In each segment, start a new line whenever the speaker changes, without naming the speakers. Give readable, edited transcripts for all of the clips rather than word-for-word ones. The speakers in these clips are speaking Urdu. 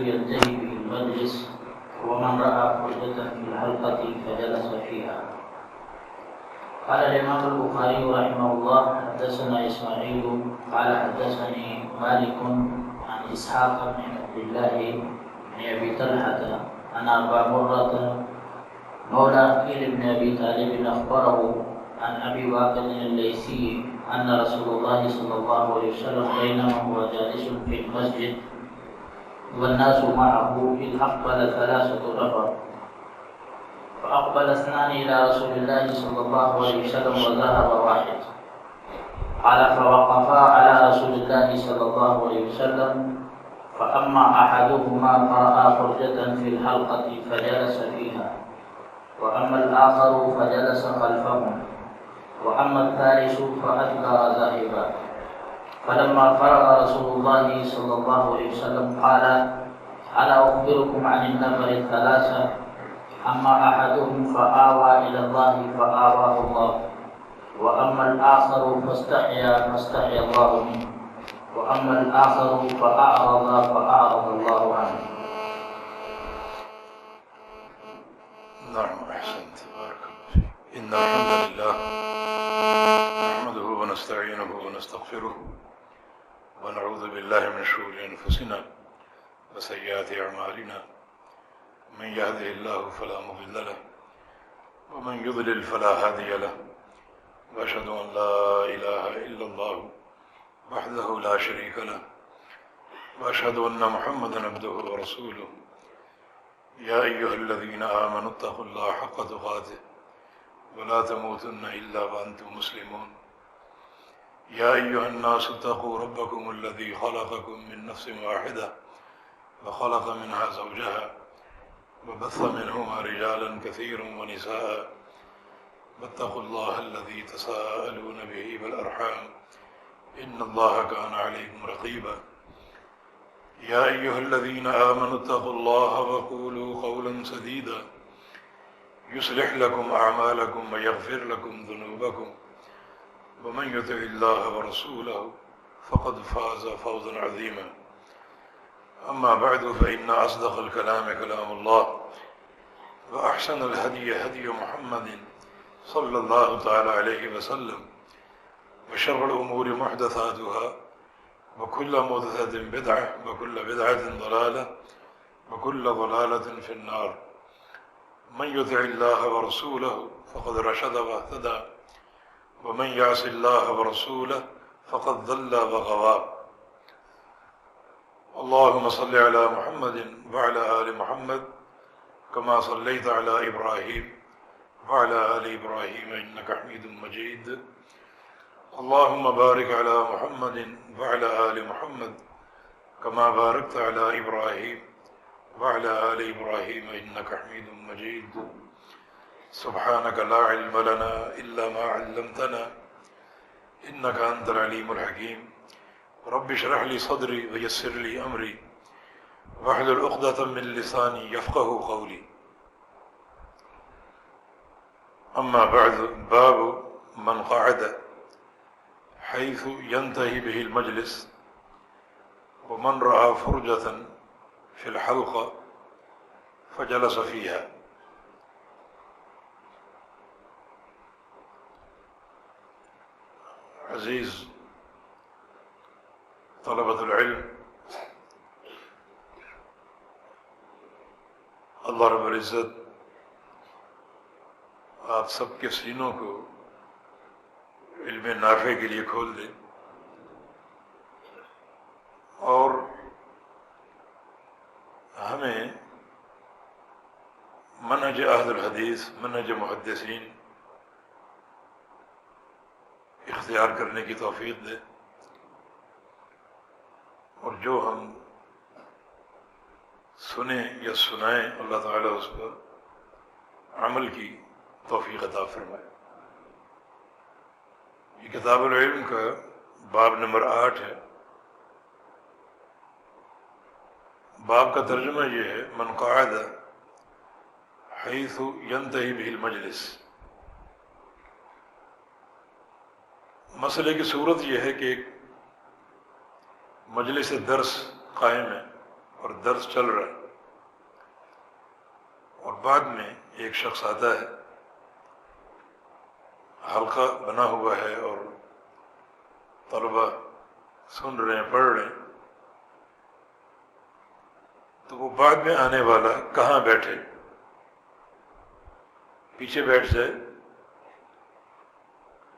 ينتهي به المجلس ومن رأى فرجة في الحلقة فجلس فيها. قال الإمام البخاري رحمه الله حدثنا إسماعيل قال حدثني مالك عن إسحاق بن عبد الله بن أبي طلحة أن أبا مرة مولى عقيل بن أبي طالب أخبره عن أبي واقد الليثي أن رسول الله صلى الله عليه وسلم بينما هو جالس في المسجد والناس معه إذ أقبل ثلاثة نفر فأقبل اثنان إلى رسول الله صلى الله عليه وسلم وذهب واحد. قال فوقفا على رسول الله صلى الله عليه وسلم فأما أحدهما فرأى فرجة في الحلقة فجلس فيها وأما الآخر فجلس خلفهم وأما الثالث فأدبر ذاهبا. فلما فرغ رسول الله صلى الله عليه وسلم قال ألا أخبركم عن النفر الثلاثة أما أحدهم فآوى إلى الله فآواه الله وأما الآخر فاستحيا الله منه وأما الآخر فأعرض الله عنه.
نعم أحسنت بارك الله فيك. إن الحمد لله نحمده ونستعينه ونستغفره ونعوذ بالله من شرور أنفسنا وسيئات أعمالنا من يهده الله فلا مضل له ومن يضلل فلا هادي له وأشهد أن لا إله إلا الله وحده لا شريك له وأشهد أن محمدا عبده ورسوله. يا أيها الذين آمنوا اتقوا الله حق تقاته ولا تموتن إلا وأنتم مسلمون. يا أيها الناس اتقوا ربكم الذي خلقكم من نفس واحدة وخلق منها زوجها وبث منهما رجالا كثيرا ونساء واتقوا الله الذي تساءلون به والأرحام إن الله كان عليكم رقيبا. يا أيها الذين آمنوا اتقوا الله وقولوا قولا سديدا يصلح لكم أعمالكم ويغفر لكم ذنوبكم ومن يطع الله ورسوله فقد فاز فوزا عظيما. أما بعد فإن أصدق الكلام كلام الله وأحسن الهدي هدي محمد صلى الله تعالى عليه وسلم وشر الأمور محدثاتها وكل محدثة بدعة وكل بدعة ضلالة وكل ضلالة في النار. من يطع الله ورسوله فقد رشد واهتدى ومن يعص الله ورسوله فقد ضل وغوى. اللهم صل على محمد وعلى آل محمد كما صليت على إبراهيم وعلى آل إبراهيم إنك حميد مجيد. اللهم بارك على محمد وعلى آل محمد كما باركت على إبراهيم وعلى آل إبراهيم إنك حميد مجيد. سبحانك لا علم لنا إلا ما علمتنا إنك أنت العليم الحكيم. رب اشرح لي صدري ويسر لي أمري واحلل عقدة من لساني يفقه قولي. أما بعد. باب من قعد حيث ينتهي به المجلس ومن رأى فرجة في الحلقة فجلس فيها. عزیز طلبۃ العلم، اللہ رب العزت آپ سب کے سینوں کو علم نافع کے لیے کھول دے اور ہمیں منہج اہل الحدیث، منہج محدثین اختیار کرنے کی توفیق دے اور جو ہم سنیں یا سنائیں اللہ تعالیٰ اس پر عمل کی توفیق عطا فرمائے. یہ کتاب العلم کا باب نمبر 8 ہے. باب کا ترجمہ یہ ہے من قعد حیث ینتہی بہ المجلس. مسئلے کی صورت یہ ہے کہ ایک مجلس درس قائم ہے اور درس چل رہا ہے، اور بعد میں ایک شخص آتا ہے، حلقہ بنا ہوا ہے اور طلبہ سن رہے ہیں، پڑھ رہے ہیں، تو وہ بعد میں آنے والا کہاں بیٹھے، پیچھے بیٹھ جائے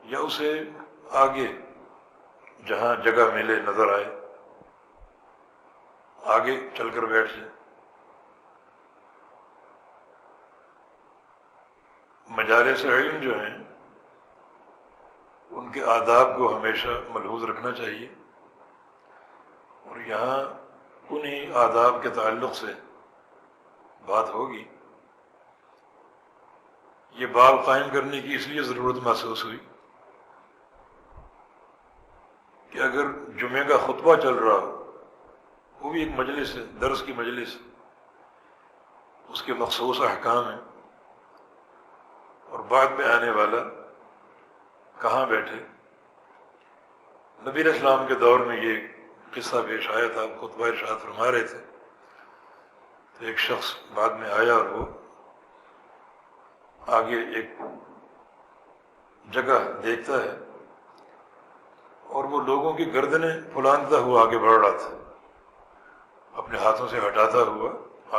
یا اسے آگے جہاں جگہ ملے نظر آئے آگے چل کر بیٹھ جائے۔ مجالس علم جو ہیں ان کے آداب کو ہمیشہ ملحوظ رکھنا چاہیے، اور یہاں انہی آداب کے تعلق سے بات ہوگی۔ یہ باب قائم کرنے کی اس لیے ضرورت محسوس ہوئی کہ اگر جمعے کا خطبہ چل رہا ہو، وہ بھی ایک مجلس ہے، درس کی مجلس، اس کے مخصوص احکام ہیں، اور بعد میں آنے والا کہاں بیٹھے۔ نبی علیہ السلام کے دور میں یہ قصہ پیش آیا تھا، خطبہ ارشاد فرما رہے تھے، تو ایک شخص بعد میں آیا اور وہ آگے ایک جگہ دیکھتا ہے اور وہ لوگوں کی گردنیں پھلانتا ہوا آگے بڑھ رہا تھا، اپنے ہاتھوں سے ہٹاتا ہوا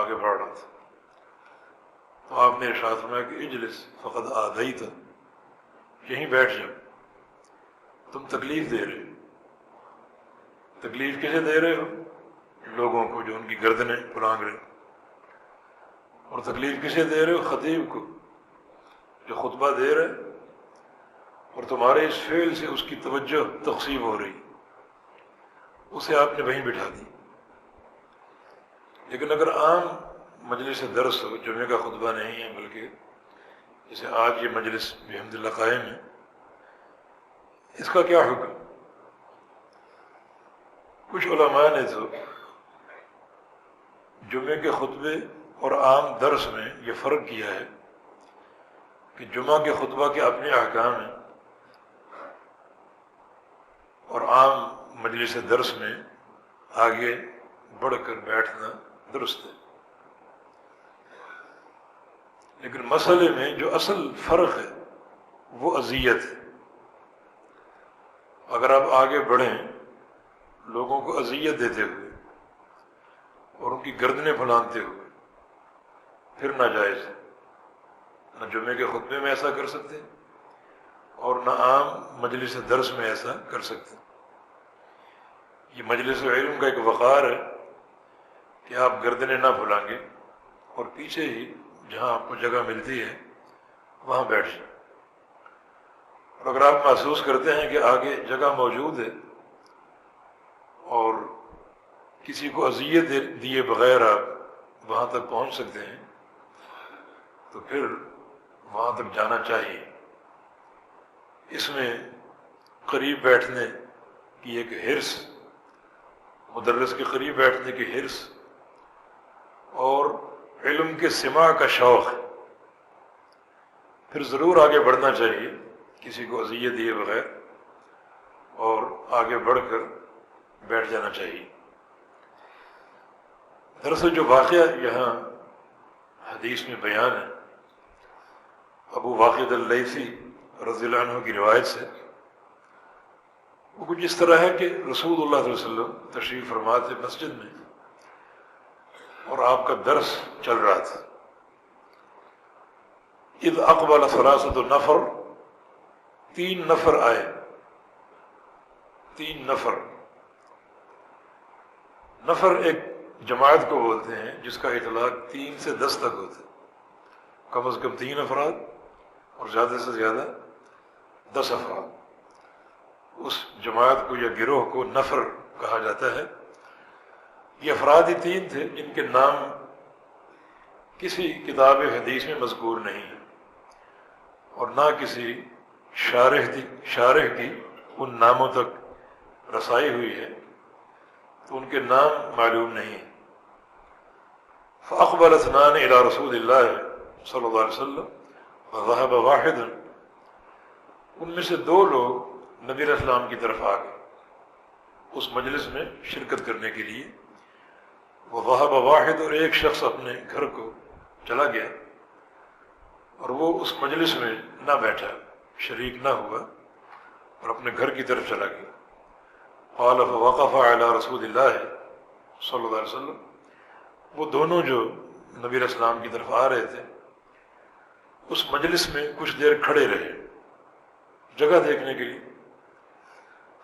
آگے بڑھ رہا تھا۔ تو آپ نے ارشاد فرمایا کہ اجلس فقد آذیت، یہیں بیٹھ جاؤ، تم تکلیف دے رہے ہو۔ تکلیف کسے دے رہے ہو؟ لوگوں کو جو ان کی گردنیں پھلانگ رہے، اور تکلیف کسے دے رہے ہو؟ خطیب کو جو خطبہ دے رہے، اور تمہارے اس فعل سے اس کی توجہ تقسیم ہو رہی، اسے آپ نے وہیں بٹھا دی۔ لیکن اگر عام مجلس درس ہو، جمعے کا خطبہ نہیں ہے بلکہ جیسے آج یہ مجلس بحمد اللہ قائم ہے، اس کا کیا حکم؟ کچھ علماء نے تو جمعے کے خطبے اور عام درس میں یہ فرق کیا ہے کہ جمعہ کے خطبہ کے اپنے احکام ہیں، اور عام مجلس درس میں آگے بڑھ کر بیٹھنا درست ہے۔ لیکن مسئلے میں جو اصل فرق ہے وہ اذیت ہے۔ اگر آپ آگے بڑھیں لوگوں کو اذیت دیتے ہوئے اور ان کی گردنیں پھلانتے ہوئے، پھر ناجائز ہے۔ نہ جمعے کے خطبے میں ایسا کر سکتے اور نہ عام مجلس درس میں ایسا کر سکتے۔ یہ مجلس علم کا ایک وقار ہے کہ آپ گردنیں نہ پھلانگے اور پیچھے ہی جہاں آپ کو جگہ ملتی ہے وہاں بیٹھ جائیں۔ اور اگر آپ محسوس کرتے ہیں کہ آگے جگہ موجود ہے اور کسی کو اذیت دیے بغیر آپ وہاں تک پہنچ سکتے ہیں تو پھر وہاں تک جانا چاہیے۔ اس میں قریب بیٹھنے کی ایک حرص، مدرس کے قریب بیٹھنے کی حرص اور علم کے سماع کا شوق، پھر ضرور آگے بڑھنا چاہیے کسی کو اذیت دیے بغیر، اور آگے بڑھ کر بیٹھ جانا چاہیے۔ دراصل جو واقعہ یہاں حدیث میں بیان ہے، ابو واقد اللیثی رضی اللہ عنہ کی روایت سے، وہ کچھ اس طرح ہے کہ رسول اللہ صلی اللہ علیہ وسلم تشریف فرما تھے مسجد میں اور آپ کا درس چل رہا تھا۔ اذ اقبل ثلاثۃ نفر، 3 نفر آئے، 3 نفر۔ نفر ایک جماعت کو بولتے ہیں جس کا اطلاق 3 سے 10 تک ہوتا ہے، کم از کم 3 افراد اور زیادہ سے زیادہ 10 افراد۔ اس جماعت کو یا گروہ کو نفر کہا جاتا ہے۔ یہ افراد ہی 3 تھے جن کے نام کسی کتاب حدیث میں مذکور نہیں ہے اور نہ کسی شارح کی ان ناموں تک رسائی ہوئی ہے، تو ان کے نام معلوم نہیں۔ فاقبل اثنان الى رسول اللہ صلی اللہ علیہ وسلم وذهب واحد، ان میں سے 2 لوگ نبی علیہ السلام کی طرف آ گئے اس مجلس میں شرکت کرنے کے لیے۔ وذهب واحد، اور ایک شخص اپنے گھر کو چلا گیا اور وہ اس مجلس میں نہ بیٹھا، شریک نہ ہوا اور اپنے گھر کی طرف چلا گیا. قال فوقف على رسول اللہ صلی اللہ علیہ وسلم، وہ دونوں جو نبی علیہ السلام کی طرف آ رہے تھے اس مجلس میں کچھ دیر کھڑے رہے جگہ دیکھنے کے لیے.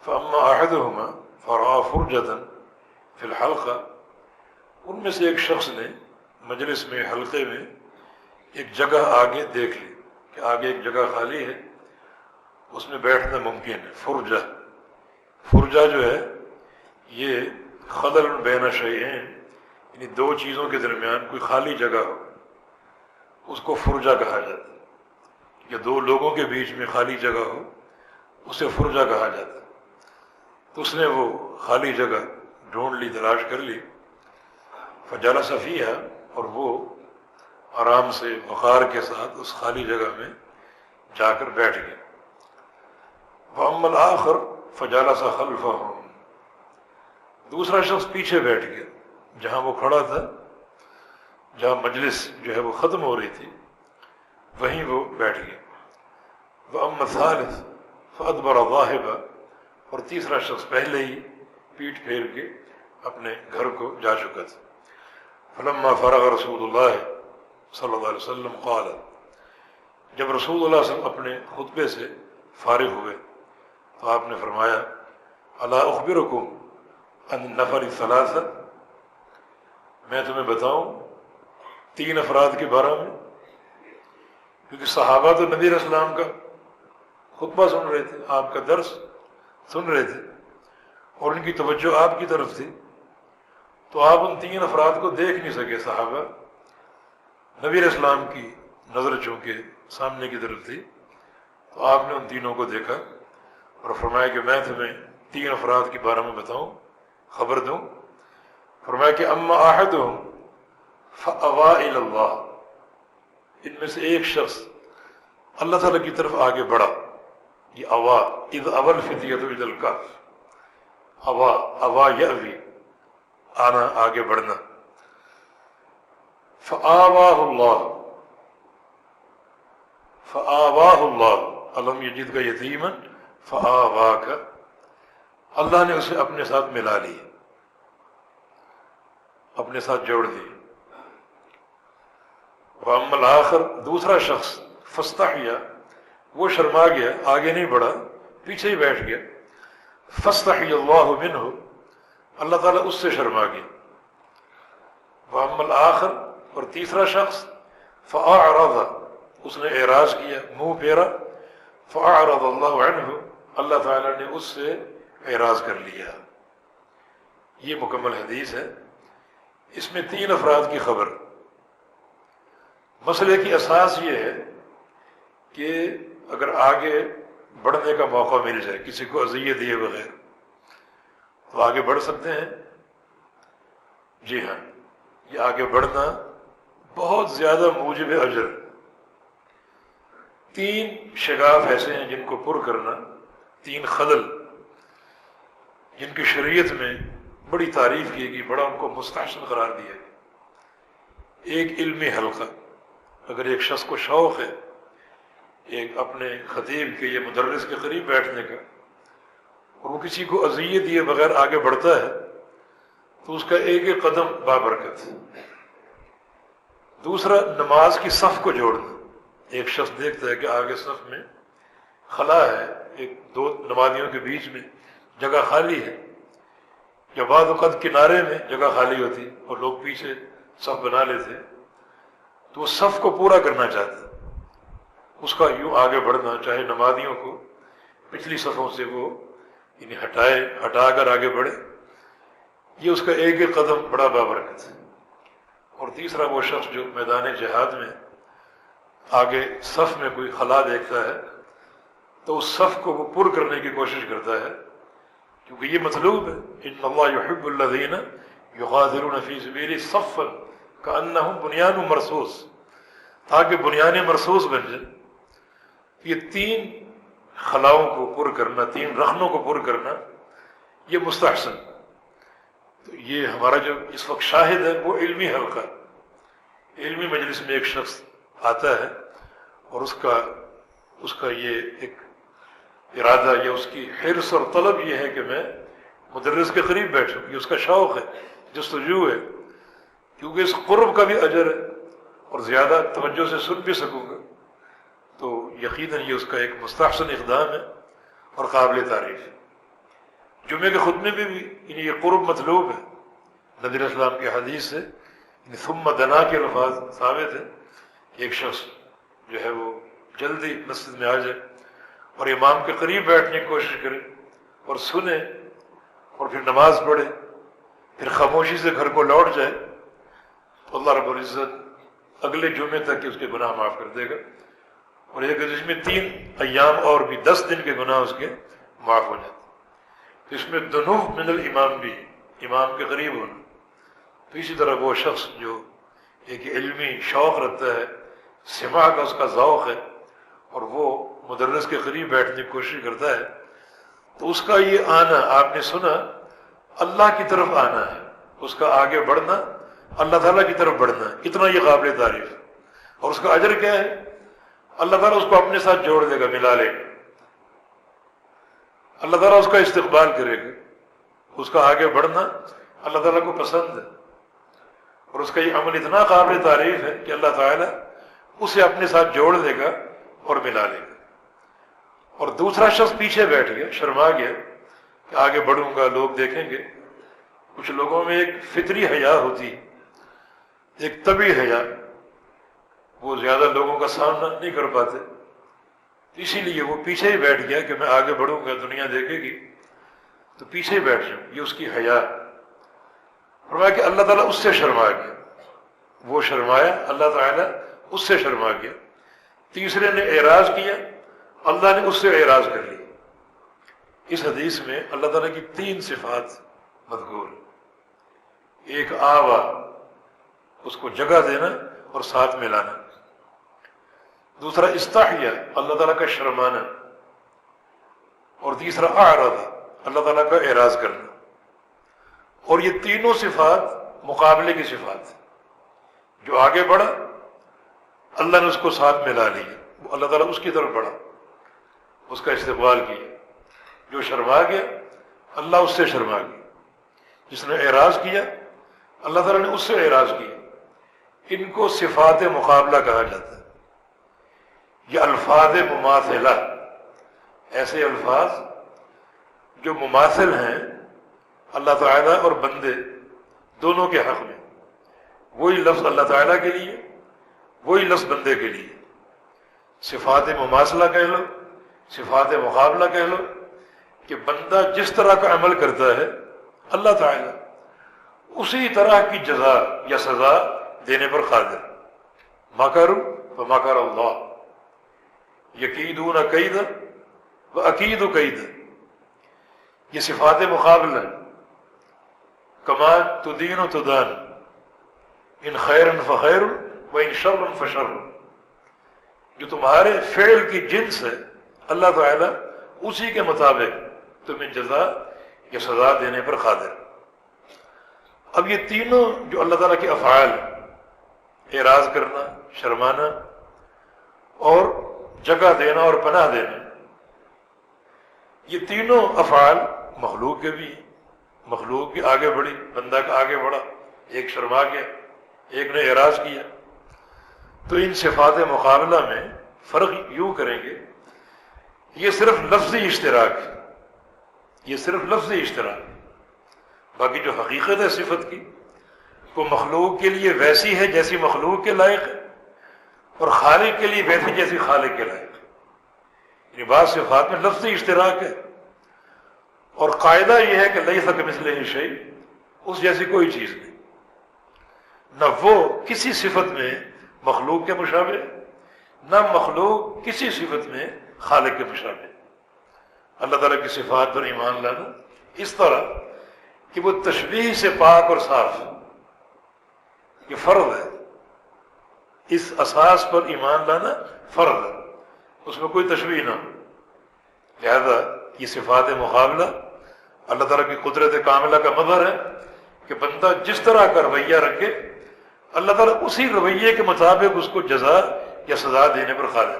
فاما احدهما فرأى فرجة في الحلقة، ان میں سے ایک شخص نے مجلس میں، حلقے میں ایک جگہ آگے دیکھ لی کہ آگے ایک جگہ خالی ہے، اس میں بیٹھنا ممکن ہے. فرجہ جو ہے یہ خلل بین شیئین، یعنی دو چیزوں کے درمیان کوئی خالی جگہ ہو اس کو فرجہ کہا جاتا ہے، یا دو لوگوں کے بیچ میں خالی جگہ ہو اسے فرجہ کہا جاتا ہے. تو اس نے وہ خالی جگہ ڈھونڈ لی، تلاش کر لی. فجلس فیہا، اور وہ آرام سے وقار کے ساتھ اس خالی جگہ میں جا کر بیٹھ گیا. وَأَمَّا الْآخَرُ فَجَلَسَ خَلْفَهُ، دوسرا شخص پیچھے بیٹھ گیا، جہاں وہ کھڑا تھا، جہاں مجلس جو ہے وہ ختم ہو رہی تھی وہیں وہ بیٹھ گیا. وَأَمَّا الثَّالِثُ فَأَدْبَرَ ذَاهِبًا، اور تیسرا شخص پہلے ہی پیٹھ پھیر کے اپنے گھر کو جا چکا تھا. فلما فرغ رسول اللہ صلی اللہ علیہ وسلم قال، جب رسول اللہ صلی اللہ علیہ وسلم اپنے خطبے سے فارغ ہوئے تو آپ نے فرمایا الا اخبرکم عن النفر الثلاثہ، میں تمہیں بتاؤں 3 افراد کے بارے میں، کیونکہ صحابہ تو نبی علیہ السلام کا خطبہ سن رہے تھے، آپ کا درس سن رہے تھے اور ان کی توجہ آپ کی طرف تھی، تو آپ ان 3 افراد کو دیکھ نہیں سکے. صحابہ، نبی علیہ السلام کی نظر چونکہ سامنے کی طرف تھی تو آپ نے ان تینوں کو دیکھا اور فرمایا کہ میں تمہیں 3 افراد کے بارے میں بتاؤں، خبر دوں. فرمایا کہ اما احدهم فاوى الى اللہ، ان میں سے ایک شخص اللہ تعالیٰ کی طرف آگے بڑھا. یہ اوا، اذ اول الفتیۃ الى الکهف، اوا یاوی، آنا، آگے بڑھنا. فآواہ اللہ الم یجدک یتیما فآواک، اللہ نے اسے اپنے ساتھ ملا لی، اپنے ساتھ جوڑ دی. وأما الآخر، دوسرا شخص فاستحیا، وہ شرما گیا، آگے نہیں بڑھا، پیچھے ہی بیٹھ گیا. فاستحی اللہ منہ، اللہ تعالیٰ اس سے شرما گیا. وأما الآخر، اور تیسرا شخص فأعرض، اس نے اعراض کیا، منہ پھیرا. فأعرض اللہ عنہ، اللہ تعالیٰ نے اس سے اعراض کر لیا. یہ مکمل حدیث ہے، اس میں 3 افراد کی خبر. مسئلے کی اساس یہ ہے کہ اگر آگے بڑھنے کا موقع مل جائے کسی کو اذیت دیے بغیر تو آگے بڑھ سکتے ہیں. جی ہاں، یہ آگے بڑھنا بہت زیادہ موجب اجر. 3 شگاف ایسے ہیں جن کو پر کرنا، 3 خلل جن کی شریعت میں بڑی تعریف کی گئی، بڑا ان کو مستحسن قرار دیا گیا. ایک علمی حلقہ، اگر ایک شخص کو شوق ہے ایک اپنے خطیب کے یا مدرس کے قریب بیٹھنے کا اور وہ کسی کو اذیت دیے بغیر آگے بڑھتا ہے تو اس کا ایک ایک قدم بابرکت. دوسرا، نماز کی صف کو جوڑنا. ایک شخص دیکھتا ہے کہ آگے صف میں خلا ہے، 1-2 نمازیوں کے بیچ میں جگہ خالی ہے، یا بعض اوقات کنارے میں جگہ خالی ہوتی اور لوگ پیچھے صف بنا لیتے، تو وہ صف کو پورا کرنا چاہتا ہے. اس کا یوں آگے بڑھنا، چاہے نمازیوں کو پچھلی صفوں سے وہ یعنی ہٹا کر آگے بڑھے، یہ اس کا ایک ایک قدم بڑا بابرکت ہے. اور تیسرا، وہ شخص جو میدان جہاد میں آگے صف میں کوئی خلا دیکھتا ہے تو اس صف کو وہ پر کرنے کی کوشش کرتا ہے، کیونکہ یہ مطلوب ہے. ان اللہ یحب الذین یغادرون فی سبیلہ صفا کأنہم بنیان مرصوص، تاکہ بنیان مرصوص بن جائے. یہ 3 خلاؤں کو پر کرنا، 3 رخنوں کو پر کرنا، یہ مستحسن. تو یہ ہمارا جو اس وقت شاہد ہے وہ علمی حلقہ، علمی مجلس میں ایک شخص آتا ہے اور اس کا یہ ایک ارادہ یا اس کی حرص اور طلب یہ ہے کہ میں مدرس کے قریب بیٹھوں، یہ اس کا شوق ہے، جستجو ہے، کیونکہ اس قرب کا بھی اجر ہے اور زیادہ توجہ سے سن بھی سکوں گا، تو یقیناً یہ اس کا ایک مستحسن اقدام ہے اور قابل تعریف ہے۔ جمعے کے خطبے میں بھی یہ قرب مطلوب ہے، نبی علیہ السلام کی حدیث سے ثم دنا کے الفاظ ثابت ہے کہ ایک شخص جو ہے وہ جلدی مسجد میں آ جائے اور امام کے قریب بیٹھنے کی کوشش کرے اور سنے اور پھر نماز پڑھے، پھر خاموشی سے گھر کو لوٹ جائے، تو اللہ رب العزت اگلے جمعے تک اس کے گناہ معاف کر دے گا، اور ایک جس میں 3 ایام اور بھی 10 دن کے گناہ اس کے معاف ہو جاتے۔ تو اس میں دنو من الامام بھی، امام کے قریب ہونا۔ تو اسی طرح وہ شخص جو ایک علمی شوق رکھتا ہے، سماع کا اس کا ذوق ہے، اور وہ مدرس کے قریب بیٹھنے کی کوشش کرتا ہے، تو اس کا یہ آنا، آپ نے سنا، اللہ کی طرف آنا ہے، اس کا آگے بڑھنا، اللہ تعالیٰ کی طرف بڑھنا، اتنا یہ قابل تعریف ہے۔ اور اس کا اجر کیا ہے؟ اللہ تعالیٰ اس کو اپنے ساتھ جوڑ دے گا، ملا لے گا، اللہ تعالیٰ اس کا استقبال کرے گا، اس کا آگے بڑھنا اللہ تعالیٰ کو پسند ہے، اور اس کا یہ عمل اتنا قابل تعریف ہے کہ اللہ تعالیٰ اسے اپنے ساتھ جوڑ دے گا اور ملا لے گا۔ اور دوسرا شخص پیچھے بیٹھ گیا، شرما گیا کہ آگے بڑھوں گا، لوگ دیکھیں گے۔ کچھ لوگوں میں ایک فطری حیا ہوتی، ایک طبعی حیا، وہ زیادہ لوگوں کا سامنا نہیں کر پاتے، اسی لیے وہ پیچھے ہی بیٹھ گیا کہ میں آگے بڑھوں گا، دنیا دیکھے گی تو پیچھے ہی بیٹھ جاؤں، یہ اس کی حیا۔ فرمایا کہ اللہ تعالیٰ اس سے شرما گیا، وہ شرمایا، اللہ تعالیٰ اس سے شرما گیا۔ تیسرے نے اعراض کیا، اللہ نے اس سے اعراض کر لیا۔ اس حدیث میں اللہ تعالیٰ کی 3 صفات مذکور ہیں۔ ایک آوا، اس کو جگہ دینا اور ساتھ ملانا۔ دوسرا استحیا، اللہ تعالیٰ کا شرمانا، اور تیسرا اعرض، اللہ تعالیٰ کا اعراض کرنا۔ اور یہ تینوں صفات مقابلے کی صفات ہیں۔ جو آگے بڑھا اللہ نے اس کو ساتھ ملا لیا، اللہ تعالیٰ اس کی طرف بڑھا، اس کا استقبال کیا۔ جو شرما گیا اللہ اس سے شرما گیا، جس نے اعراض کیا اللہ تعالیٰ نے اس سے اعراض کیا۔ ان کو صفات مقابلہ کہا جاتا ہے۔ یہ الفاظ مماثلہ، ایسے الفاظ جو مماثل ہیں اللہ تعالیٰ اور بندے دونوں کے حق میں، وہی لفظ اللہ تعالیٰ کے لیے، وہی لفظ بندے کے لیے۔ صفات مماثلہ کہہ لو، صفات مقابلہ کہہ لو، کہ بندہ جس طرح کا عمل کرتا ہے اللہ تعالیٰ اسی طرح کی جزا یا سزا دینے پر قادر۔ مکروا فمکر اللہ، یکیدون کیدا واکید کیدا، یہ صفات مقابلہ۔ کما تدین تدان، ان خیر فخیر وان شر فشر، جو تمہارے فعل کی جنس ہے اللہ تعالیٰ اسی کے مطابق تمہیں جزا یا سزا دینے پر قادر۔ اب یہ تینوں جو اللہ تعالیٰ کے افعال، اعراض کرنا، شرمانا اور جگہ دینا اور پناہ دینا، یہ تینوں افعال مخلوق کے بھی، مخلوق بھی آگے بڑھی، بندہ کا آگے بڑھا، ایک شرما گیا، ایک نے اعراض کیا۔ تو ان صفات مقابلہ میں فرق یوں کریں گے، یہ صرف لفظی اشتراک ہے، یہ صرف لفظی اشتراک ہے۔ باقی جو حقیقت ہے صفت کی، وہ مخلوق کے لیے ویسی ہے جیسی مخلوق کے لائق ہے، اور خالق کے لیے ویسی جیسی خالق کے لائق ہے۔ یعنی بعض صفات میں لفظی اشتراک ہے، اور قاعدہ یہ ہے کہ لیس کمثلہ شیء، اس جیسی کوئی چیز نہیں، نہ وہ کسی صفت میں مخلوق کے مشابہ، نہ مخلوق کسی صفت میں خالق کے مشابہ۔ اللہ تعالیٰ کی صفات پر ایمان لانا اس طرح کہ وہ تشبیہ سے پاک اور صاف ہے، یہ فرض ہے۔ اس اساس پر ایمان لانا فرض ہے، اس میں کوئی تشبیہ نہ ہو۔ لہذا یہ صفات مقابلہ اللہ تعالیٰ کی قدرت کاملہ کا مظہر ہے کہ بندہ جس طرح کا رویہ رکھے اللہ تعالیٰ اسی رویے کے مطابق اس کو جزا یا سزا دینے پر قادر۔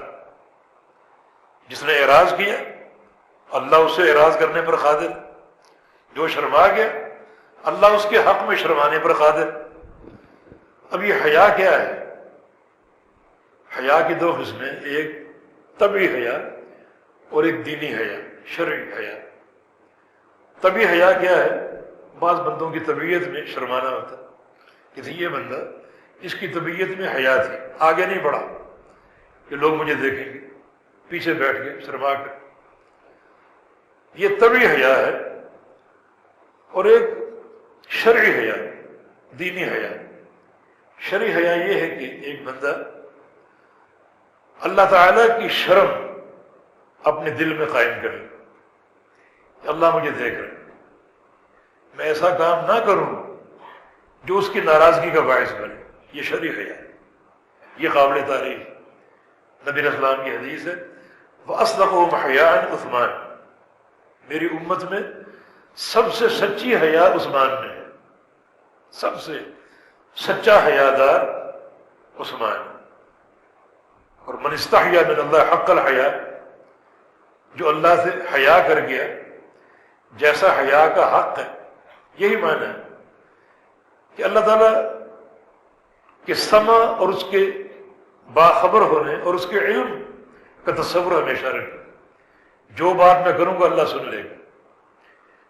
جس نے اعراض کیا اللہ اسے اعراض کرنے پر قادر، جو شرما گیا اللہ اس کے حق میں شرمانے پر قادر۔ اب یہ حیا کیا ہے؟ حیا کی دو قسمیں، ایک طبعی حیا اور ایک دینی حیا، شرعی حیا۔ طبعی حیا کیا ہے؟ بعض بندوں کی طبیعت میں شرمانا ہوتا ہے کہ یہ بندہ اس کی طبیعت میں حیا تھی، آگے نہیں بڑھا کہ لوگ مجھے دیکھیں گے، پیچھے بیٹھ گئے شرما کر، یہ طبعی حیا ہے۔ اور ایک شرعی حیا، دینی حیا۔ شرعی حیا یہ ہے کہ ایک بندہ اللہ تعالیٰ کی شرم اپنے دل میں قائم کرے کہ اللہ مجھے دیکھ رہا ہے، میں ایسا کام نہ کروں جو اس کی ناراضگی کا باعث بنے، یہ شرعی حیا ہے، یہ قابل تعریف۔ نبی علیہ السلام کی حدیث ہے وَأَصْدَقُهُمْ حَيَاءً عثمان، میری امت میں سب سے سچی حیا عثمان میں ہے، سب سے سچا حیادار عثمان۔ اور من استحیا من اللہ حق الحیا، جو اللہ سے حیا کر گیا جیسا حیا کا حق ہے، یہی معنی ہے کہ اللہ تعالیٰ کے سمع اور اس کے باخبر ہونے اور اس کے علم کا تصور ہمیشہ رکھے۔ جو بات میں کروں گا اللہ سن لے گا،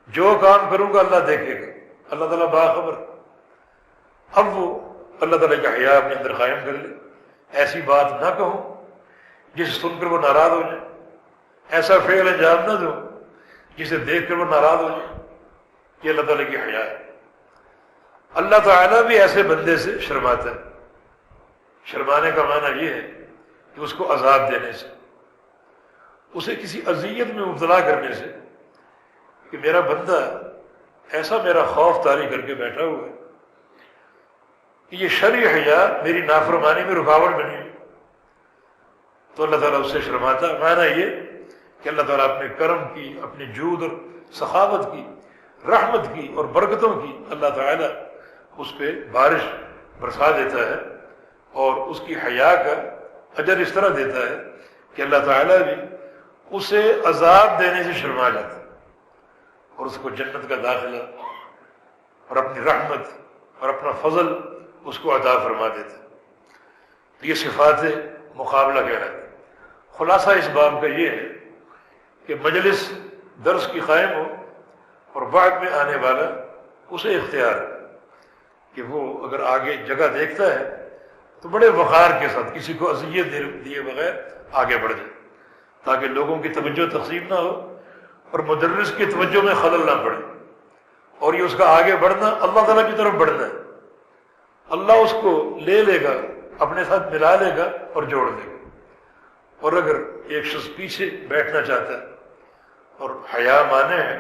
جو کام کروں گا اللہ دیکھے گا، اللہ تعالیٰ باخبر۔ اب وہ اللہ تعالیٰ کا حیا اپنے اندر قائم کر لے، ایسی بات نہ کہوں جسے سن کر وہ ناراض ہو جائے، ایسا فعل انجام نہ دو جسے دیکھ کر وہ ناراض ہو جائے، یہ اللہ تعالیٰ کی حیا ہے۔ اللہ تعالیٰ بھی ایسے بندے سے شرماتا ہے۔ شرمانے کا معنی یہ ہے کہ اس کو عذاب دینے سے، اسے کسی اذیت میں مبتلا کرنے سے، کہ میرا بندہ ایسا میرا خوف طاری کر کے بیٹھا ہوا ہے کہ یہ شرعی حیا میری نافرمانی میں رکاوٹ بنی ہے، تو اللہ تعالیٰ اس سے شرماتا ہے۔ معنی یہ کہ اللہ تعالیٰ اپنے کرم کی، اپنے جود اور سخاوت کی، رحمت کی اور برکتوں کی اللہ تعالیٰ اس پہ بارش برسا دیتا ہے، اور اس کی حیا کا اجر اس طرح دیتا ہے کہ اللہ تعالیٰ بھی اسے عذاب دینے سے شرما جاتا ہے اور اس کو جنت کا داخلہ اور اپنی رحمت اور اپنا فضل اس کو عطا فرما دیتا ہے۔ یہ صفات مقابلہ کہلاتی ہے۔ خلاصہ اس باب کا یہ ہے کہ مجلس درس کی قائم ہو اور بعد میں آنے والا اسے اختیار ہے کہ وہ اگر آگے جگہ دیکھتا ہے تو بڑے وقار کے ساتھ کسی کو اذیت دیے بغیر آگے بڑھ جائے، تاکہ لوگوں کی توجہ تقسیم نہ ہو اور مدرس کی توجہ میں خلل نہ پڑے، اور یہ اس کا آگے بڑھنا اللہ تعالیٰ کی طرف بڑھنا ہے۔ اللہ اس کو لے لے گا، اپنے ساتھ ملا لے گا اور جوڑ دے گا۔ اور اگر ایک شخص پیچھے بیٹھنا چاہتا ہے اور حیا مانے ہے،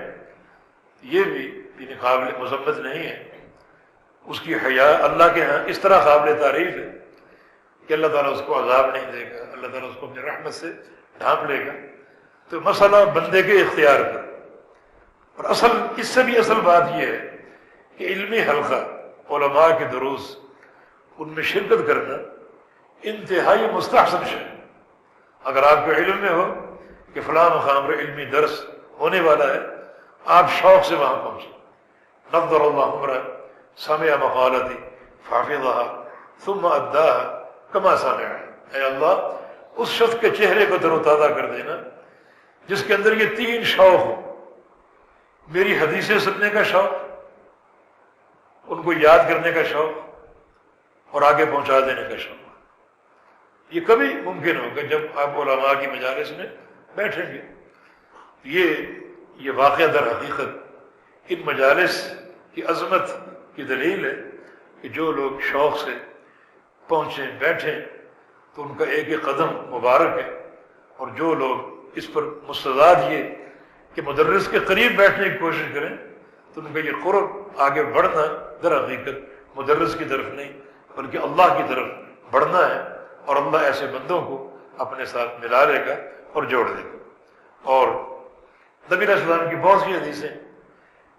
یہ بھی قابل مذمت نہیں ہے، اس کی حیا اللہ کے ہاں اس طرح قابل تعریف ہے کہ اللہ تعالیٰ اس کو عذاب نہیں دے گا، اللہ تعالیٰ اس کو اپنی رحمت سے ڈھانپ لے گا۔ تو مسئلہ بندے کے اختیار پر۔ اور اس سے بھی اصل بات یہ ہے کہ علمی حلقہ، علماء کے دروس، ان میں شرکت کرنا انتہائی مستحسن ہے۔ اگر آپ کے علم میں ہو کہ فلاں مقام پر علمی درس ہونے والا ہے، آپ شوق سے وہاں پہنچے۔ نظر اللہ عمرہ سمع مقالتی فحفظها ثم اداها کما سمعها، اے اللہ اس شخص کے چہرے کو تر و تازہ کر دینا جس کے اندر یہ تین شوق ہو، میری حدیثیں سننے کا شوق، ان کو یاد کرنے کا شوق اور آگے پہنچا دینے کا شوق۔ یہ کبھی ممکن ہوگا جب آپ علماء کی مجالس میں بیٹھیں گے۔ یہ واقعہ در حقیقت ان مجالس کی عظمت کی دلیل ہے کہ جو لوگ شوق سے پہنچیں بیٹھیں تو ان کا ایک ایک قدم مبارک ہے، اور جو لوگ اس پر مستعد یہ کہ مدرس کے قریب بیٹھنے کی کوشش کریں تو ان کا یہ قرب آگے بڑھنا در حقیقت مدرس کی طرف نہیں بلکہ اللہ کی طرف بڑھنا ہے، اور اللہ ایسے بندوں کو اپنے ساتھ ملا لے گا اور جوڑ دے گا۔ اور نبی علیہ السلام کی بہت سی حدیثیں،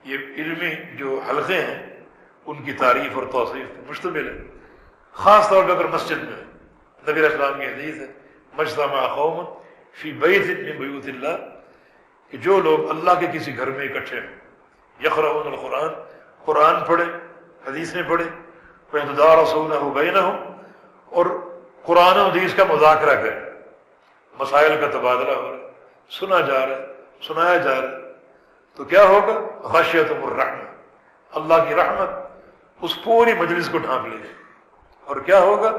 یہ علمی جو حلقے ہیں ان کی تعریف اور توصیف پر مشتمل ہے، خاص طور پر اگر مسجد میں نبی علیہ السلام کی حدیث ہے مجتمع قوم فی بیت من بیوت اللہ، کہ جو لوگ اللہ کے کسی گھر میں اکٹھے ہیں، یقرؤون القرآن، قرآن پڑھیں، حدیثیں پڑھیں، وَيَتَدَارَسُونَهُ بَيْنَهُمْ، اور قرآن و حدیث کا مذاکرہ کریں، مسائل کا تبادلہ ہو رہا ہے، سنا جا رہا ہے، سنایا جا رہا ہے، تو کیا ہوگا؟ غشیتہم الرحمہ، اللہ کی رحمت اس پوری مجلس کو ڈھانپ لے گی، اور کیا ہوگا؟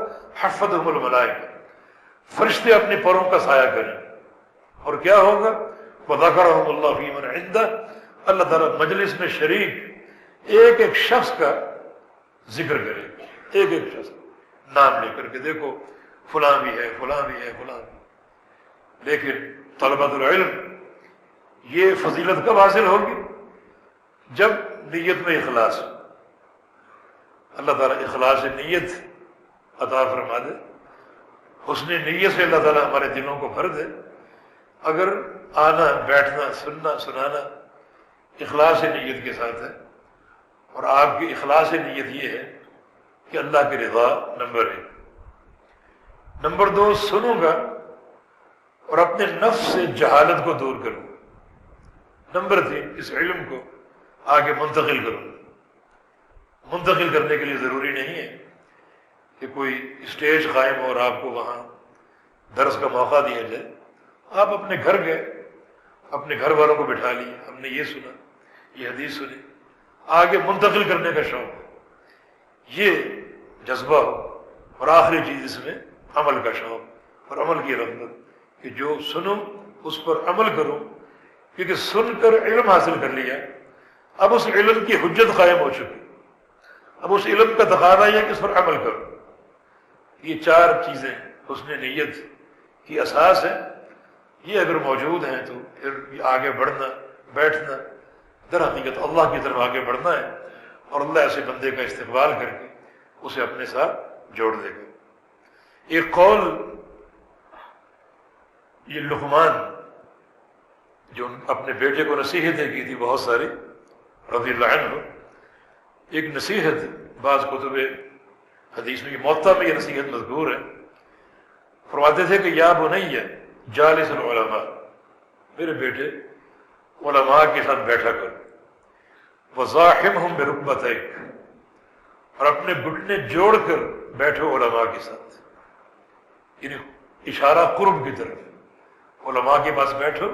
حفتہم الملائکہ، فرشتے اپنے پروں کا سایہ کریں، اور کیا ہوگا؟ وذکرہم اللہ فی من عندہ، اللہ تعالیٰ مجلس میں شریک ایک ایک شخص کا ذکر کرے، ایک ایک شخص نام لے کر کے، دیکھو فلاں بھی ہے، فلاں بھی ہے، فلاں بھی۔ لیکن طلبۃ العلم یہ فضیلت کب حاصل ہوگی؟ جب نیت میں اخلاص ہو۔ اللہ تعالیٰ اخلاص نیت عطا فرما دے، حسن نیت سے اللہ تعالیٰ ہمارے دلوں کو بھر دے۔ اگر آنا بیٹھنا سننا سنانا اخلاص نیت کے ساتھ ہے، اور آپ کی اخلاص نیت یہ ہے کہ اللہ کی رضا نمبر 1، نمبر 2 سنوں گا اور اپنے نفس سے جہالت کو دور کروں، نمبر 3 اس علم کو آگے منتقل کروں۔ منتقل کرنے کے لیے ضروری نہیں ہے کہ کوئی اسٹیج قائم ہو اور آپ کو وہاں درس کا موقع دیا جائے، آپ اپنے گھر گئے، اپنے گھر والوں کو بٹھا لیے، ہم نے یہ سنا، یہ حدیث سنی، آگے منتقل کرنے کا شوق ہو، یہ جذبہ ہو، اور آخری چیز اس میں عمل کا شوق اور عمل کی رغبت، کہ جو سنوں اس پر عمل کروں، کیونکہ سن کر علم حاصل کر لیا، اب اس علم کی حجت قائم ہو چکی، اب اس علم کا تقاضا یہ کہ اس پر عمل کرو۔ یہ 4 چیزیں حسن نیت کی اساس ہیں، یہ اگر موجود ہیں تو پھر آگے بڑھنا بیٹھنا در حقیقت اللہ کی طرف آگے بڑھنا ہے، اور اللہ ایسے بندے کا استقبال کر کے اسے اپنے ساتھ جوڑ دے گا۔ ایک قول یہ لقمان جو اپنے بیٹے کو نصیحتیں کی تھی بہت ساری رضی اللہ عنہ، ایک نصیحت بعض کتب حدیث میں، موطا میں یہ نصیحت مذکور ہے، فرماتے تھے کہ یا بنی جالس العلماء، میرے بیٹے علماء کے ساتھ بیٹھا کرو، وزاحمہم برکبتیک، اور اپنے گھٹنے جوڑ کر بیٹھو علماء کے ساتھ، یعنی اشارہ قرب کی طرف، علماء کے پاس بیٹھو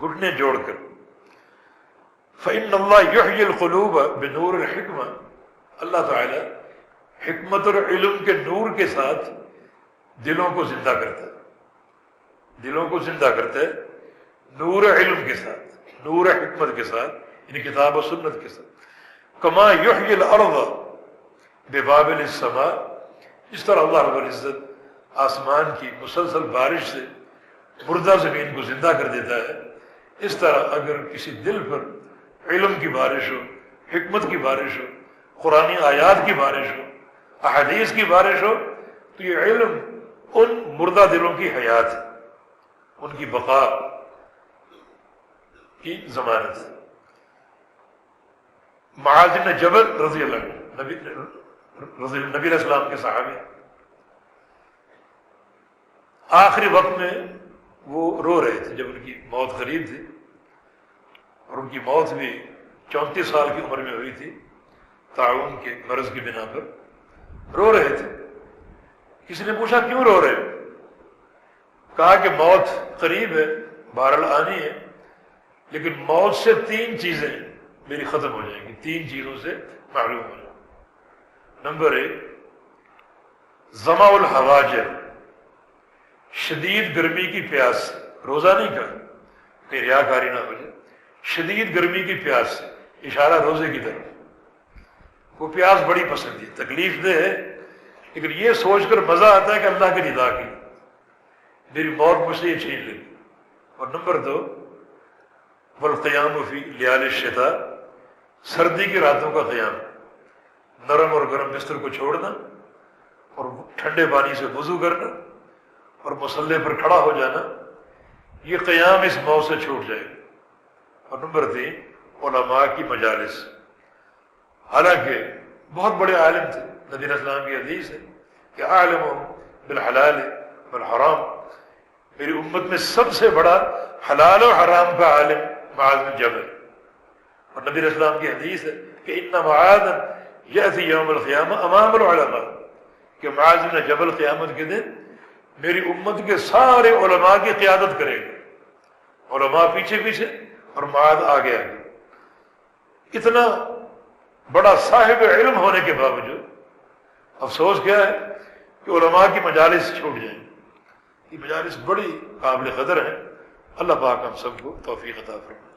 گھٹنے جوڑ کر۔ فإن اللہ یحیی القلوب بنور الحکمہ، اللہ تعالی حکمت اور علم کے نور کے ساتھ دلوں کو زندہ کرتا ہے، دلوں کو زندہ کرتا ہے نور علم کے ساتھ، نور حکمت کے ساتھ، یعنی کتاب و سنت کے ساتھ۔ کما یحیی الارض ببابل السماء، اس طرح اللہ رب العزت آسمان کی مسلسل بارش سے مردہ زمین کو زندہ کر دیتا ہے، اس طرح اگر کسی دل پر علم کی بارش ہو، حکمت کی بارش ہو، قرآنی آیات کی بارش ہو، احادیث کی بارش ہو، تو یہ علم ان مردہ دلوں کی حیات ہے، ان کی بقا کی ضمانت ہے۔ معاذ بن جبل رضی اللہ عنہ، نبی علیہ السلام کے صحابی، آخری وقت میں وہ رو رہے تھے جب ان کی موت قریب تھی، اور ان کی موت بھی 34 سال کی عمر میں ہوئی تھی، طاعون کے مرض کی بنا پر رو رہے تھے۔ کسی نے پوچھا کیوں رو رہے ہو؟ کہا کہ موت قریب ہے، بہرحال آنی ہے، لیکن موت سے 3 چیزیں میری ختم ہو جائیں گی، 3 چیزوں سے معلوم ہو جائیں۔ نمبر 1 ظمأ الحواجر، شدید گرمی کی پیاس، روزہ نہیں کھا کہ ریاکاری نہ ہو جائے، شدید گرمی کی پیاس، اشارہ روزے کی طرف۔ وہ پیاس بڑی پسند ہے، تکلیف دہ ہے، لیکن یہ سوچ کر مزہ آتا ہے کہ اللہ کی رضا کی، میری موت مجھ سے یہ چھین لے۔ اور نمبر 2 والقیام فی لیال الشتاء، سردی کی راتوں کا قیام، نرم اور گرم بستر کو چھوڑنا اور ٹھنڈے پانی سے وضو کرنا اور مصلی پر کھڑا ہو جانا، یہ قیام اس موت سے چھوٹ جائے گا۔ اور نمبر 3 علماء کی مجالس، حالانکہ بہت بڑے عالم تھے. نبی علیہ السلام کی حدیث ہے کہ عالم بالحلال والحرام، میری امت میں سب سے بڑا حلال و حرام کا عالم معاذ بن جبل. اور نبی علیہ السلام کی حدیث ہے کہ ان معاذ یأتی یوم القیامہ امام العلماء، کہ معاذ بن جبل قیامت کے دن میری امت کے سارے علماء کی قیادت کرے گا، علماء پیچھے پیچھے اور معاذ آگے آگے. اتنا بڑا صاحب علم ہونے کے باوجود افسوس کیا ہے کہ علماء کی مجالس چھوٹ جائیں. یہ مجالس بڑی قابل قدر ہیں. اللہ پاک ہم سب کو توفیق عطا فرمائے.